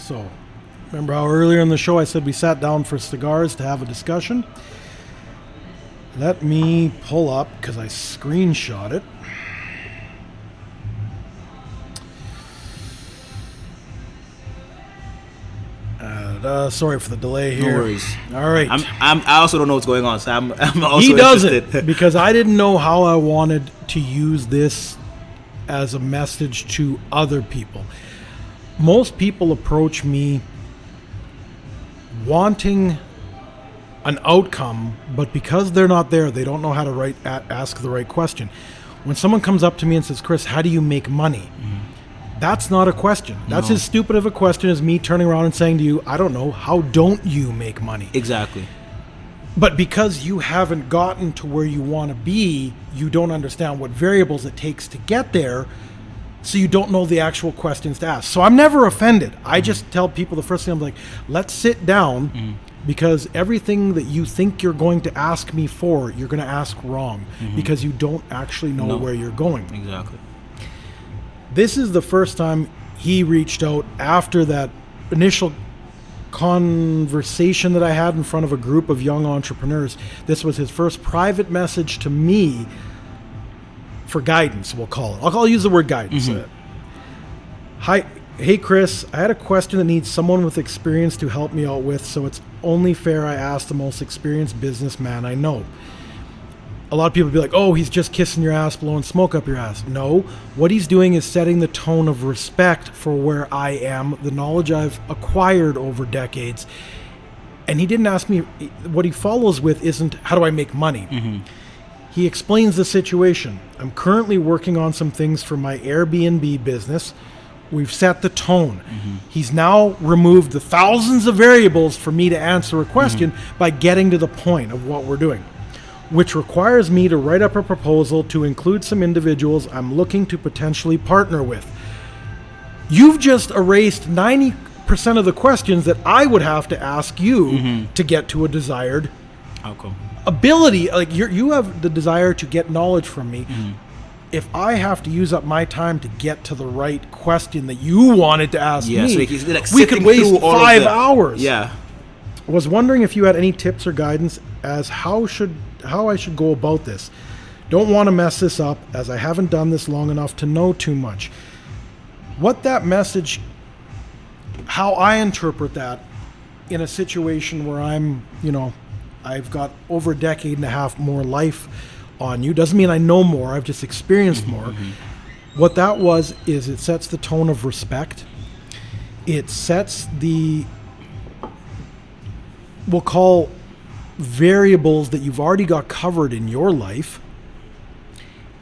So, remember how earlier in the show I said we sat down for cigars to have a discussion? Let me pull up, because I screenshot it. Sorry for the delay here. No worries. All right. I also don't know what's going on, so I'm also He interested. doesn't, because I didn't know how I wanted to use this as a message to other people. Most people approach me wanting an outcome, but because they're not there, they don't know how to ask the right question. When someone comes up to me and says, Chris, how do you make money? That's not a question. That's as stupid of a question as me turning around and saying to you, I don't know, how don't you make money? Exactly. But because you haven't gotten to where you want to be, you don't understand what variables it takes to get there, so you don't know the actual questions to ask. So I'm never offended. I just tell people the first thing, I'm like, let's sit down, because everything that you think you're going to ask me for, you're going to ask wrong, because you don't actually know where you're going. Exactly. This is the first time he reached out after that initial conversation that I had in front of a group of young entrepreneurs. This was his first private message to me for guidance, we'll call it. I'll use the word guidance. Hi, hey Chris, I had a question that needs someone with experience to help me out with, so it's only fair I ask the most experienced businessman I know. A lot of people be like, oh, he's just kissing your ass, blowing smoke up your ass. No, what he's doing is setting the tone of respect for where I am, the knowledge I've acquired over decades. And he didn't ask me, what he follows with isn't, how do I make money? He explains the situation. I'm currently working on some things for my Airbnb business. We've set the tone. He's now removed the thousands of variables for me to answer a question by getting to the point of what we're doing, which requires me to write up a proposal to include some individuals I'm looking to potentially partner with. You've just erased 90% of the questions that I would have to ask you to get to a desired outcome. Ability. Like you have the desire to get knowledge from me. If I have to use up my time to get to the right question that you wanted to ask me, so we could waste 5 hours. Yeah. Was wondering if you had any tips or guidance as how I should go about this. Don't want to mess this up, as I haven't done this long enough to know too much. What that message, how I interpret that in a situation where I've got over a decade and a half more life on you, doesn't mean I know more, I've just experienced more. What that is it sets the tone of respect. It sets the, we'll call, variables that you've already got covered in your life,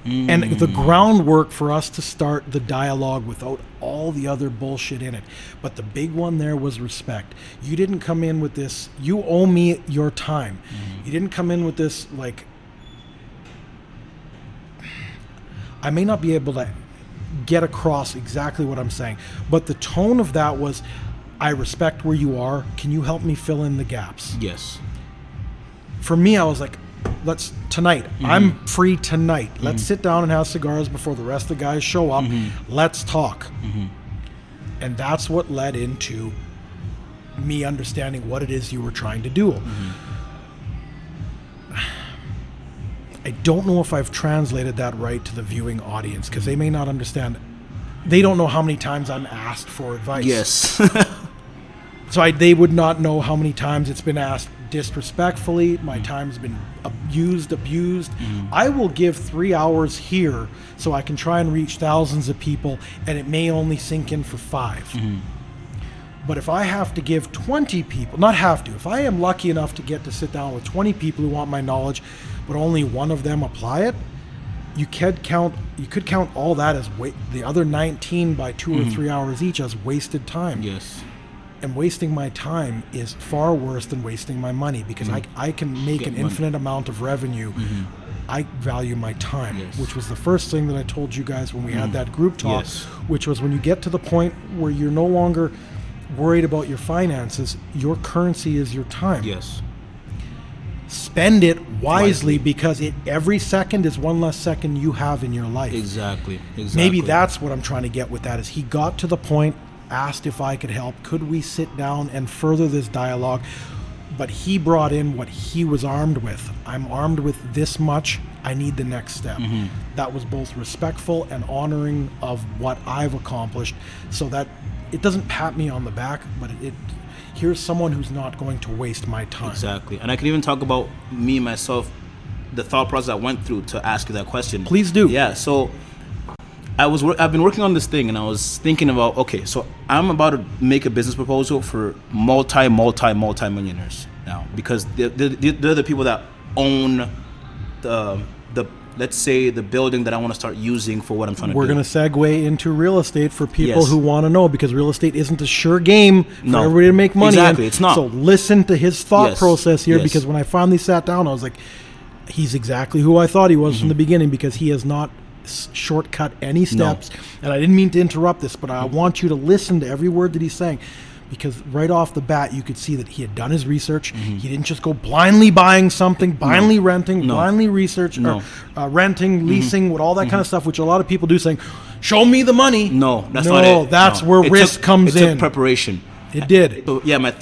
and the groundwork for us to start the dialogue without all the other bullshit in it. But the big one there was respect. You didn't come in with this, you owe me your time. You didn't come in with this, like, I may not be able to get across exactly what I'm saying, but the tone of that was, I respect where you are. Can you help me fill in the gaps? Yes. For me, I was like, tonight, I'm free tonight. Let's sit down and have cigars before the rest of the guys show up. Let's talk. And that's what led into me understanding what it is you were trying to do. I don't know if I've translated that right to the viewing audience, because they may not understand. They don't know how many times I'm asked for advice. Yes. So they would not know how many times it's been asked disrespectfully. My time's been abused. I will give 3 hours here so I can try and reach thousands of people, and it may only sink in for 5. But if I have to give 20 people, not have to, if I am lucky enough to get to sit down with 20 people who want my knowledge, but only one of them apply it, you could count all that as the other 19 by 2 or 3 hours each as wasted time. Yes. And wasting my time is far worse than wasting my money, because I can make an infinite amount of revenue. I value my time, which was the first thing that I told you guys when we had that group talk, which was when you get to the point where you're no longer worried about your finances, your currency is your time. Yes. Spend it wisely, because every second is one less second you have in your life. Exactly. Maybe that's what I'm trying to get with that, is he got to the point asked if I could help. Could we sit down and further this dialogue? But he brought in what he was armed with. I'm armed with this much. I need the next step. That was both respectful and honoring of what I've accomplished, so that it doesn't pat me on the back, but here's someone who's not going to waste my time. Exactly. And I can even talk about me, myself, the thought process I went through to ask you that question. Please do. Yeah, so I've been working on this thing, and I was thinking about, okay, so I'm about to make a business proposal for multi-millionaires now, because they're the people that own the let's say the building that I want to start using for what I'm trying to do. We're going to segue into real estate for people Yes. who want to know, because real estate isn't a sure game for No. everybody to make money. Exactly, in. it's not. So listen to his thought Yes. process here, Yes. because when I finally sat down, I was like, he's exactly who I thought he was from the beginning, because he has not shortcut any steps. And I didn't mean to interrupt this, but I want you to listen to every word that he's saying, because right off the bat, you could see that he had done his research. He didn't just go blindly buying something, blindly renting, blindly renting, leasing, with all that kind of stuff, which a lot of people do, saying, show me the money. No, that's not it. That's No. where It risk took- comes it in. took preparation. It did. So, yeah, my